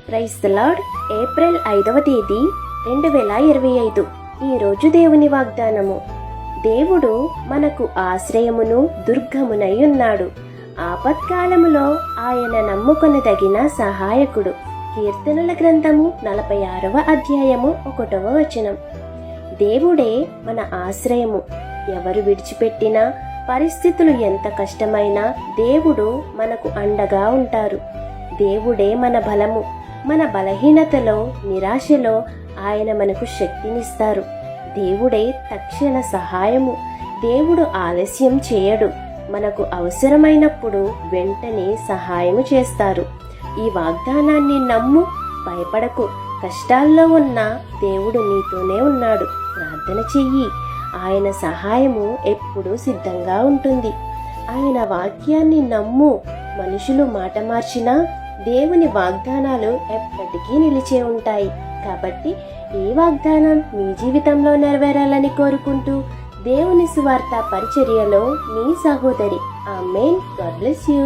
Praise the lord. April 5వ తేదీ 2025. ఈరోజు దేవుని వాగ్దానము. దేవుడు మనకు ఆశ్రయమును దుర్గమునై ఉన్నాడు. ఆపత్కాలములో ఆయన నమ్ముకొనదగిన సహాయకుడు. కీర్తనల గ్రంథము 46వ అధ్యాయము 1వ వచనం. దేవుడే మన ఆశ్రయము. ఎవరు విడిచిపెట్టినా, పరిస్థితులు ఎంత కష్టమైనా దేవుడు మనకు అండగా ఉంటారు. దేవుడే మన బలము. మన బలహీనతలో, నిరాశలో ఆయన మనకు శక్తినిస్తారు. దేవుడే తక్షణ సహాయము. దేవుడు ఆలస్యం చేయడు. మనకు అవసరమైనప్పుడు వెంటనే సహాయము చేస్తారు. ఈ వాగ్దానాన్ని నమ్ము, భయపడకు. కష్టాల్లో ఉన్న దేవుడు నీతోనే ఉన్నాడు. ప్రార్థన చెయ్యి. ఆయన సహాయము ఎప్పుడూ సిద్ధంగా ఉంటుంది. ఆయన వాక్యాన్ని నమ్ము. మనుషులు మాట మార్చినా దేవుని వాగ్దానాలు ఎప్పటికీ నిలిచే ఉంటాయి. కాబట్టి ఈ వాగ్దానం మీ జీవితంలో నెరవేరాలని కోరుకుంటూ దేవుని సువార్త పరిచర్యలో మీ సహోదరి. ఆమేన్. God bless you.